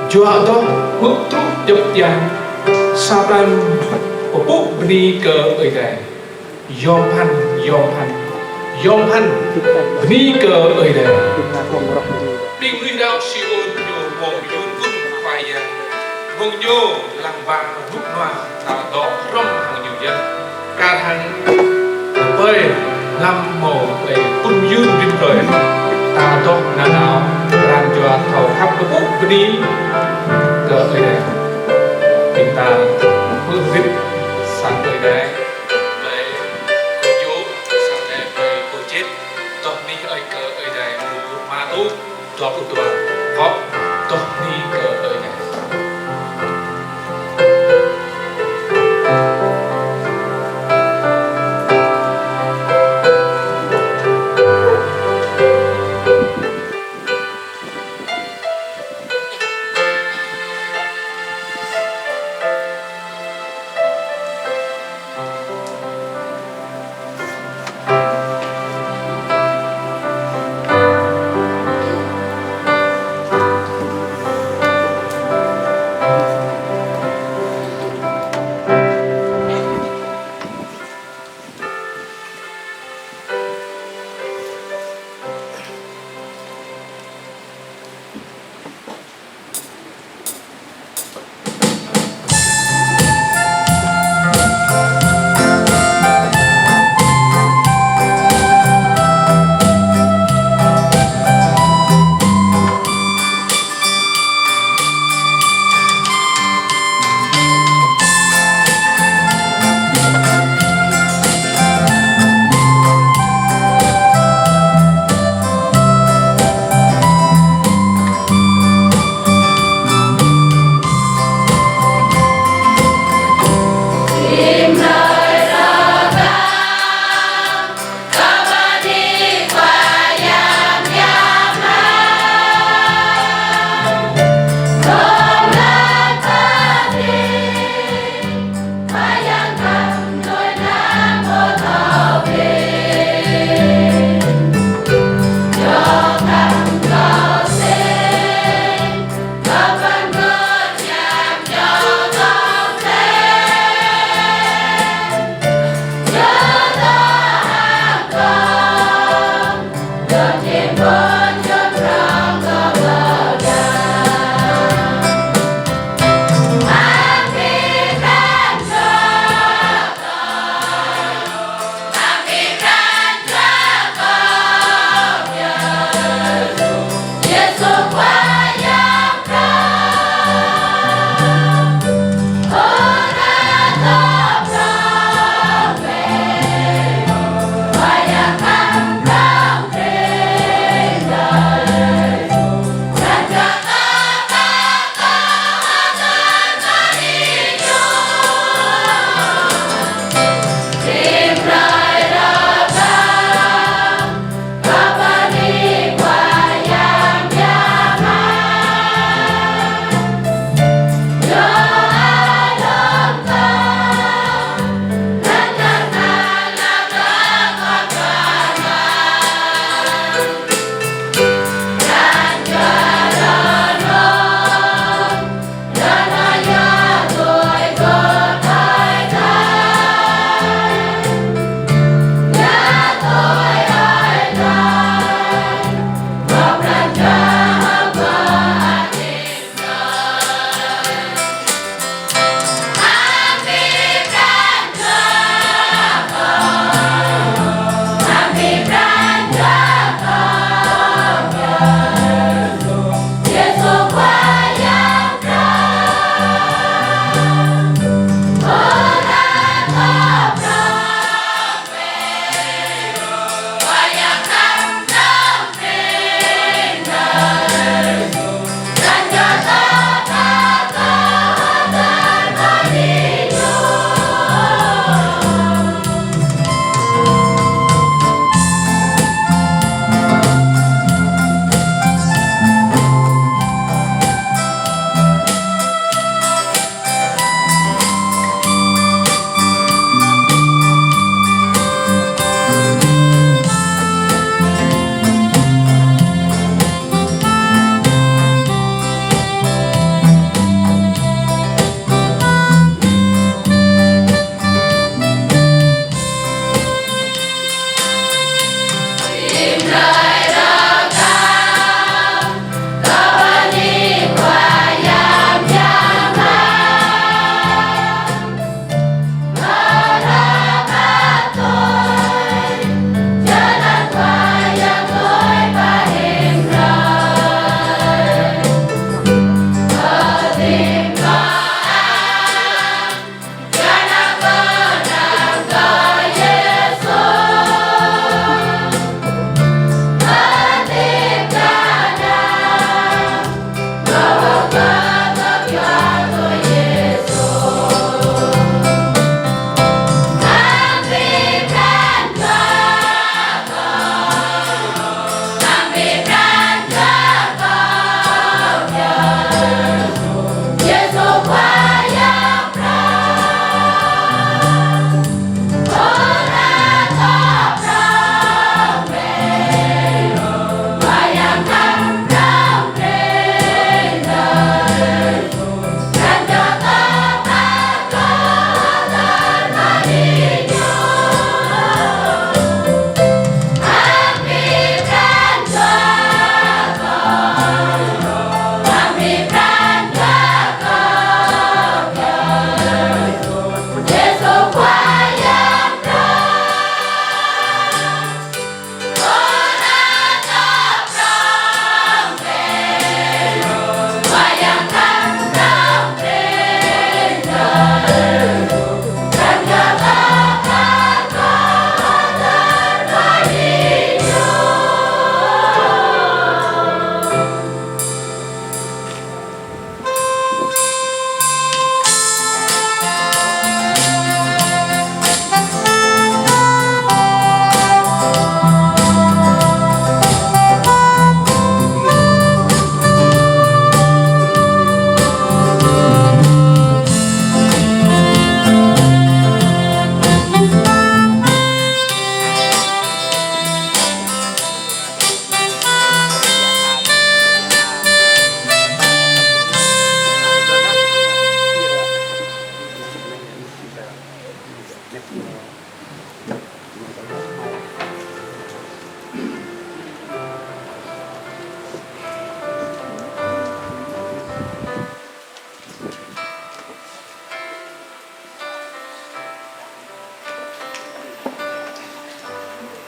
chùa đó mức trúc chụp dàn sa ban của bố bni cờ ở đây yom han bni cờ ở đây đinh nuôi đau siêu nhô mong yun kun fire mong nhô lăng vàng lúc noa tạo đỏ rong hàng nhiều dân ca thang bơi năm mồ về kun yun bin rồi tạo đỏ nà nào làm cho thầu khắp cái bút bni cờ ở đây chúng ta bước viết sang tới đây về cô chú sang đây về cô chết tọt đi ở cờ ở đây mà tu tọt của tôi họ tọt đi cờ ở đây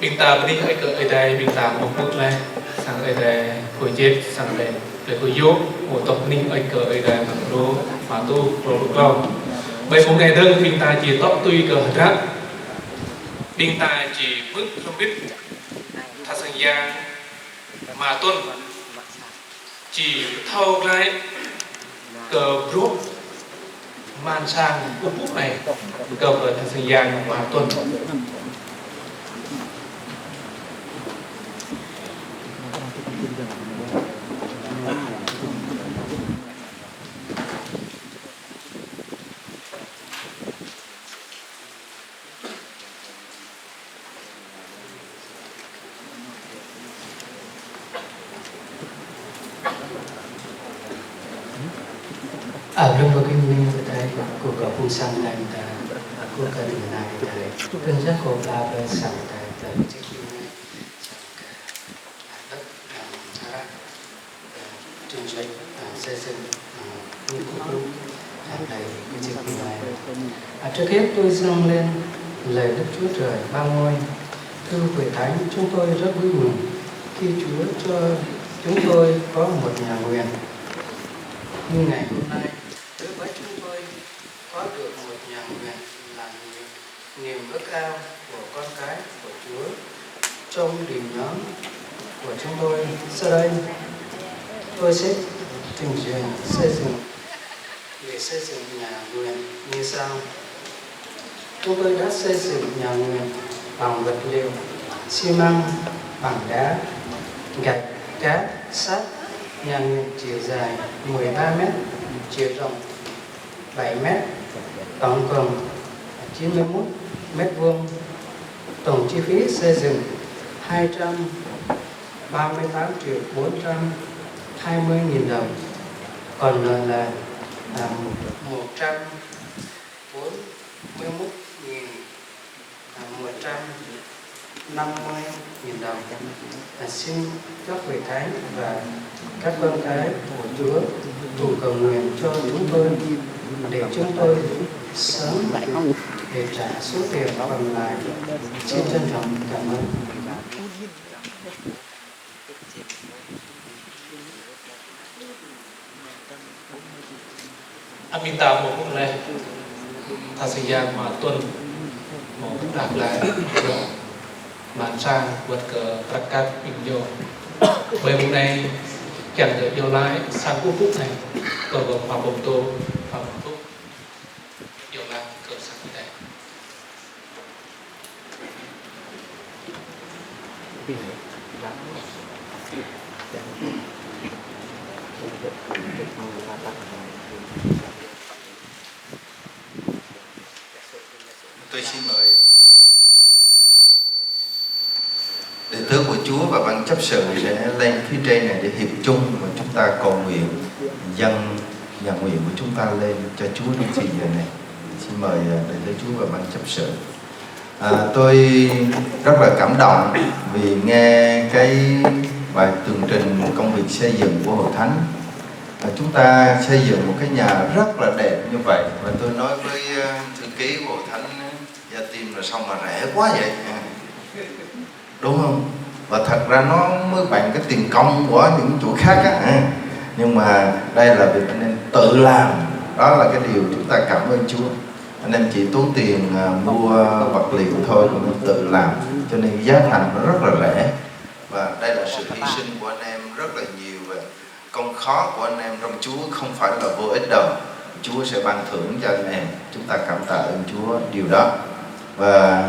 bình ta đi ai cỡ ai đây bình ta một phút này sang ai đây hồi chết sang đây để hồi dốt một tộc ninh ai cỡ ai đây mà đồ mà tu pro lo bây hôm nay đơn bình ta chỉ tóc tuy cỡ rác bình ta chỉ vứt không biết thà sang giang mà tuân chỉ thâu lại cờ rút man sang úp úp này cờ ở thà sang giang mà tuân Lưng vào kinh minh của thầy của cả phun sang này ta của cả đường này thầy cơn giác của ba bên sang thầy thầy chỉ kinh này sang cả đất ra chương trình xây dựng những khu này cái chỉ kinh này trước hết tôi dâng lên lời Đức Chúa Trời ba ngôi thưa Hội Thánh chúng tôi rất vui mừng khi Chúa cho chúng tôi có một nhà nguyện như ngày hôm nay. Đối với chúng tôi có được một nhà nguyện là niềm ước ao của con cái của Chúa trong điểm nhóm của chúng tôi. Sau đây tôi sẽ trình bày xây dựng nhà nguyện như sau. Chúng tôi đã xây dựng nhà nguyện bằng vật liệu xi măng, bằng đá, gạch, cát, sắt. Nhà nguyện chiều dài 13 m, chiều rộng 7 m, tổng cộng 91 m². Tổng chi phí xây dựng 238.420.000 đồng, còn nợ là 141.150.000 đồng. Xin các vị thánh và các con cái của Chúa cùng cầu nguyện cho chúng tôi để chúng tôi sớm để trả số tiền còn lại. Xin trân trọng cảm ơn. Aminta một phút này thà sinh giang mà tuân một đạp lại màn sang vượt cờ prakat bình vô bởi hôm nay chẳng được vô lái sang quốc phúc này cờ gồm hòa bồng tô hòa bồng phúc vô lái cờ sang đây tôi xin mời đệ tứ của Chúa và ban chấp sự sẽ lên phía trên này để hiệp chung và chúng ta cầu nguyện dâng nhà nguyện của chúng ta lên cho Chúa trong thời giờ này. Xin mời đệ tứ Chúa và ban chấp sự. Tôi rất là cảm động vì nghe cái bài tường trình công việc xây dựng của Hội Thánh. Chúng ta xây dựng một cái nhà rất là đẹp như vậy, và tôi nói với thư ký của Hội Thánh Gia Tim là sao mà rẻ quá vậy, đúng không? Và thật ra nó mới bằng cái tiền công của những chỗ khác á, nhưng mà đây là việc anh em tự làm, đó là cái điều chúng ta cảm ơn Chúa. Anh em chỉ tốn tiền mua vật liệu thôi, cũng tự làm, cho nên giá thành nó rất là rẻ. Và đây là sự hy sinh của anh em rất là nhiều, và công khó của anh em trong Chúa không phải là vô ích đâu. Chúa sẽ ban thưởng cho anh em. Chúng ta cảm tạ ơn Chúa điều đó. Và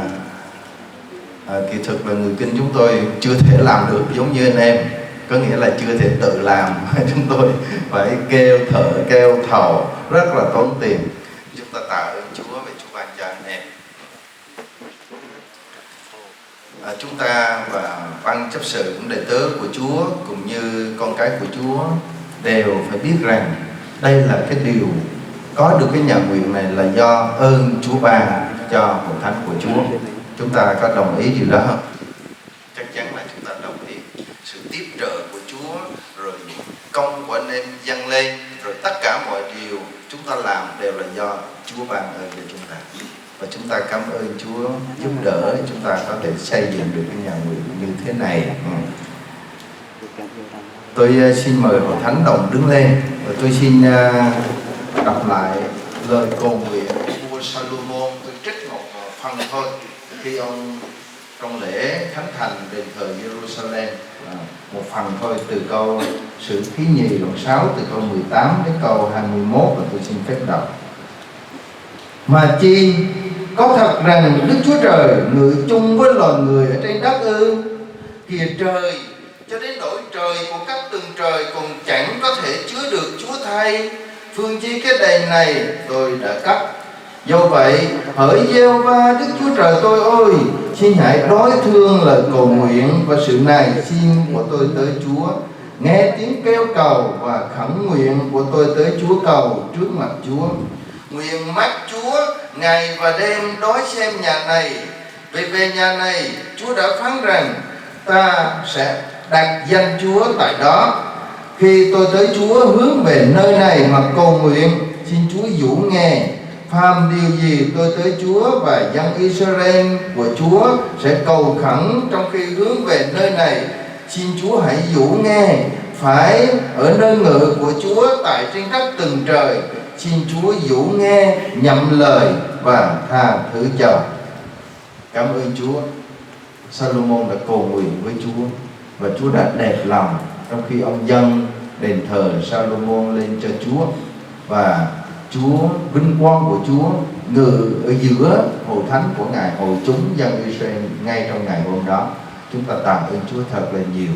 kỳ thực là người Kinh chúng tôi chưa thể làm được giống như anh em, có nghĩa là chưa thể tự làm. Chúng tôi phải kêu thợ, kêu thầu, rất là tốn tiền. Chúng ta tạ ơn Chúa và Chúa ban cho anh em. Chúng ta và ban chấp sự cũng đệ tớ của Chúa cũng như con cái của Chúa đều phải biết rằng đây là cái điều có được cái nhà nguyện này là do ơn Chúa ban cho Hội Thánh của Chúa. Chúng ta có đồng ý điều đó không? Chắc chắn là chúng ta đồng ý. Sự tiếp trợ của Chúa, rồi công của anh em dâng lên, rồi tất cả mọi điều chúng ta làm đều là do Chúa ban ơn cho chúng ta. Và chúng ta cảm ơn Chúa giúp đỡ chúng ta có thể xây dựng được cái nhà nguyện như thế này. Tôi xin mời Hội Thánh đồng đứng lên và tôi xin đọc lại lời cầu nguyện của vua Salomon. Tôi trích một phần thôi khi ông trong lễ khánh thành đền thờ Jerusalem, một phần thôi từ câu Sử Ký Nhì đoạn 6 từ câu 18 đến câu 21, và tôi xin phép đọc. Mà chi có thật rằng Đức Chúa Trời ngự chung với loài người ở trên đất ư? Kìa trời, cho đến nỗi trời của các tầng trời còn chẳng có thể chứa được Chúa thay. Phương chi cái đền này tôi đã cắt. Do vậy, hỡi Giê-hô-va Đức Chúa Trời tôi ơi, xin hãy đối thương lời cầu nguyện và sự nài xin của tôi tới Chúa. Nghe tiếng kêu cầu và khẩn nguyện của tôi tới Chúa cầu trước mặt Chúa. Nguyện mắt Chúa ngày và đêm đói xem nhà này. Về nhà này, Chúa đã phán rằng ta sẽ đặt danh Chúa tại đó. Khi tôi tới Chúa hướng về nơi này mà cầu nguyện, xin Chúa dỗ nghe. Phàm điều gì tôi tới Chúa và dân Israel của Chúa sẽ cầu khẩn trong khi hướng về nơi này, xin Chúa hãy dỗ nghe. Phải ở nơi ngự của Chúa tại trên các tầng trời, xin Chúa dỗ nghe, nhậm lời và tha thứ cho. Cảm ơn Chúa. Salomon đã cầu nguyện với Chúa và Chúa đã đẹp lòng trong khi ông dâng đền thờ Salomon lên cho Chúa, và Chúa, vinh quang của Chúa ngự ở giữa hội thánh của Ngài, hội chúng dân Israel ngay trong ngày hôm đó. Chúng ta tạ ơn Chúa thật là nhiều.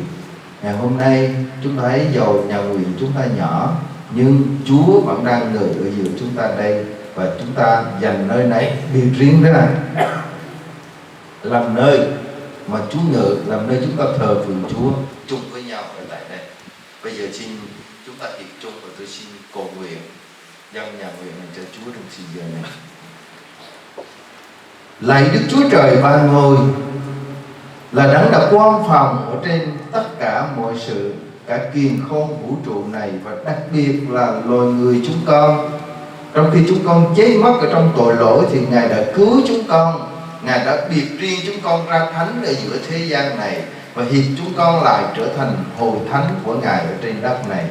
Ngày hôm nay chúng ta thấy dầu nhà nguyện chúng ta nhỏ, nhưng Chúa vẫn đang ngự ở giữa chúng ta đây, và chúng ta dành nơi này biệt riêng ra làm nơi mà Chúa ngự, làm nơi chúng ta thờ phượng Chúa chung với nhau ở tại đây. Bây giờ xin chúng ta hiệp chung và tôi xin cầu nguyện dâng nhà nguyện này cho Chúa trong sự giờ này. Lạy Đức Chúa Trời ban ngôi, là đấng đã quan phòng ở trên tất cả mọi sự, cả kiền khôn vũ trụ này, và đặc biệt là loài người chúng con. Trong khi chúng con chết mất ở trong tội lỗi thì Ngài đã cứu chúng con. Ngài đã biệt riêng chúng con ra thánh ở giữa thế gian này và hiệp chúng con lại trở thành hội thánh của Ngài ở trên đất này.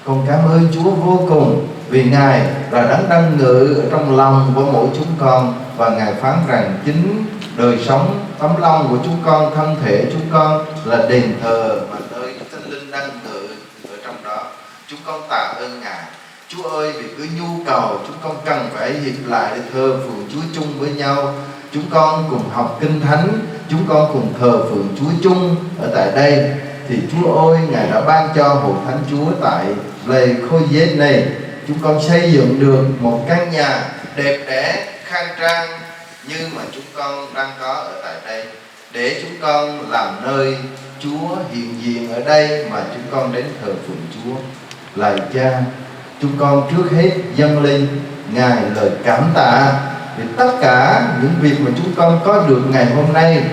Con cảm ơn Chúa vô cùng vì Ngài là đấng đang ngự ở trong lòng của mỗi chúng con, và Ngài phán rằng chính đời sống tấm lòng của chúng con, thân thể chúng con là đền thờ mà nơi Đức Thánh Linh đang ngự ở trong đó. Chúng con tạ ơn Ngài. Chúa ơi, vì cứ nhu cầu chúng con cần phải hiệp lại để thờ phượng Chúa chung với nhau. Chúng con cùng học kinh thánh, chúng con cùng thờ phượng Chúa chung ở tại đây. Thì Chúa ơi, Ngài đã ban cho hội thánh Chúa tại lề Khôi Giết này. Chúng con xây dựng được một căn nhà đẹp đẽ, khang trang như mà chúng con đang có ở tại đây, để chúng con làm nơi Chúa hiện diện ở đây mà chúng con đến thờ phượng Chúa. Lạy Cha, chúng con trước hết dâng lên Ngài lời cảm tạ vì tất cả những việc mà chúng con có được ngày hôm nay.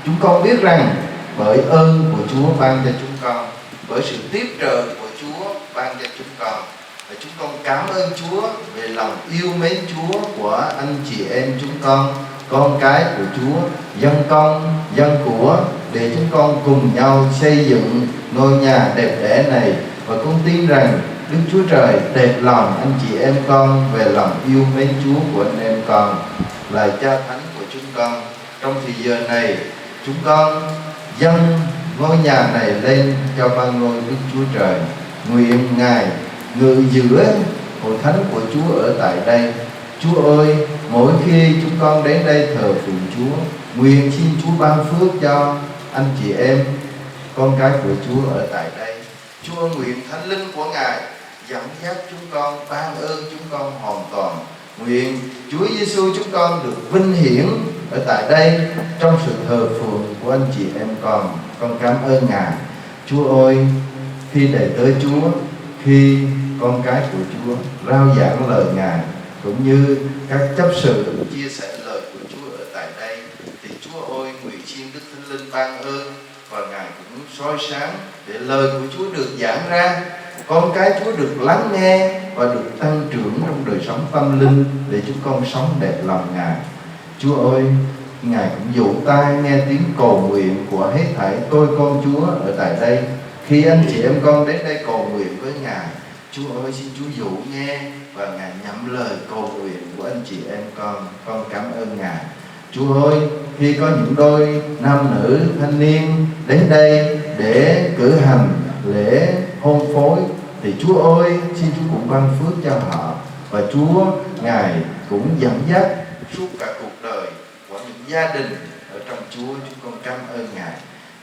Chúng con biết rằng bởi ơn của Chúa ban cho chúng con, bởi sự tiếp trợ của Chúa ban cho chúng con, và chúng con cảm ơn Chúa về lòng yêu mến Chúa của anh chị em chúng con cái của Chúa, dân con, dân của, để chúng con cùng nhau xây dựng ngôi nhà đẹp đẽ này. Và con tin rằng Đức Chúa Trời đẹp lòng anh chị em con về lòng yêu mến Chúa của anh em con. Là Cha Thánh của chúng con, trong thời giờ này chúng con dâng ngôi nhà này lên cho ban ngôi Đức Chúa Trời. Nguyện Ngài ngự giữa hội thánh của Chúa ở tại đây. Chúa ơi, mỗi khi chúng con đến đây thờ phượng Chúa, nguyện xin Chúa ban phước cho anh chị em, con cái của Chúa ở tại đây. Chúa nguyện Thánh Linh của Ngài dẫn dắt chúng con, ban ơn chúng con hoàn toàn. Nguyện Chúa Giêsu chúng con được vinh hiển ở tại đây trong sự thờ phượng của anh chị em con. Con cảm ơn Ngài. Chúa ơi, khi đầy tớ Chúa, khi con cái của Chúa rao giảng lời Ngài, cũng như các chấp sự chia sẻ lời của Chúa ở tại đây, thì Chúa ơi, nguyện xin Đức Thánh Linh ban ơn, và Ngài cũng soi sáng để lời của Chúa được giảng ra, con cái Chúa được lắng nghe và được tăng trưởng trong đời sống tâm linh, để chúng con sống đẹp lòng Ngài. Chúa ơi, Ngài cũng dụ tai nghe tiếng cầu nguyện của hết thảy tôi con Chúa ở tại đây. Khi anh chị em con đến đây cầu nguyện với Ngài, Chúa ơi xin Chúa dụ nghe và Ngài nhậm lời cầu nguyện của anh chị em con cảm ơn Ngài. Chúa ơi, khi có những đôi nam nữ thanh niên đến đây để cử hành lễ hôn phối, thì Chúa ơi xin Chúa cũng ban phước cho họ, và Chúa Ngài cũng dẫn dắt suốt cả cuộc đời của những gia đình ở trong Chúa. Chúng con cảm ơn Ngài.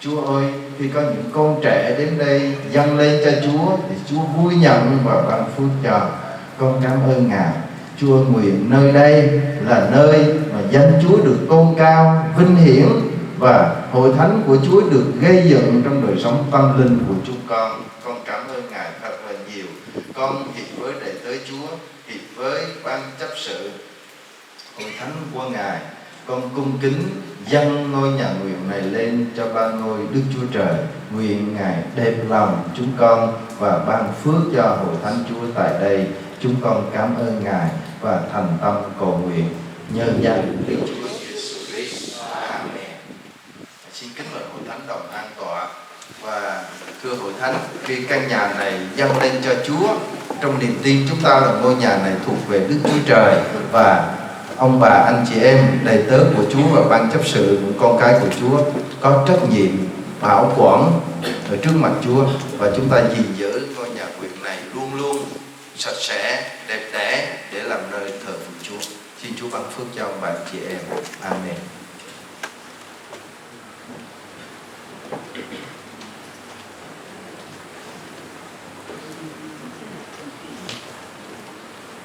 Chúa ơi, khi có những con trẻ đến đây dâng lên cho Chúa thì Chúa vui nhận và ban phước cho. Con cảm ơn Ngài. Chúa nguyện nơi đây là nơi mà danh Chúa được tôn cao, vinh hiển, và hội thánh của Chúa được gây dựng trong đời sống tâm linh của chúng con. Con cảm ơn Ngài thật là nhiều. Con hiệp với đệ tới Chúa, hiệp với ban chấp sự hội thánh của Ngài, con cung kính dâng ngôi nhà nguyện này lên cho ban ngôi Đức Chúa Trời. Nguyện Ngài đẹp lòng chúng con và ban phước cho hội thánh Chúa tại đây. Chúng con cảm ơn Ngài và thành tâm cầu nguyện nhân danh Đức Chúa Giêsu Christ. Amen. Xin kính mời hội thánh đồng an tọa. Và thưa hội thánh, khi căn nhà này dâng lên cho Chúa, trong niềm tin chúng ta là ngôi nhà này thuộc về Đức Chúa Trời, và ông bà, anh chị em, đầy tớ của Chúa và ban chấp sự, những con cái của Chúa có trách nhiệm bảo quản ở trước mặt Chúa, và chúng ta gìn giữ ngôi nhà nguyện này luôn luôn sạch sẽ, đẹp đẽ để làm nơi thờ phượng Chúa. Xin Chúa ban phước cho ông bà, anh chị em. Amen.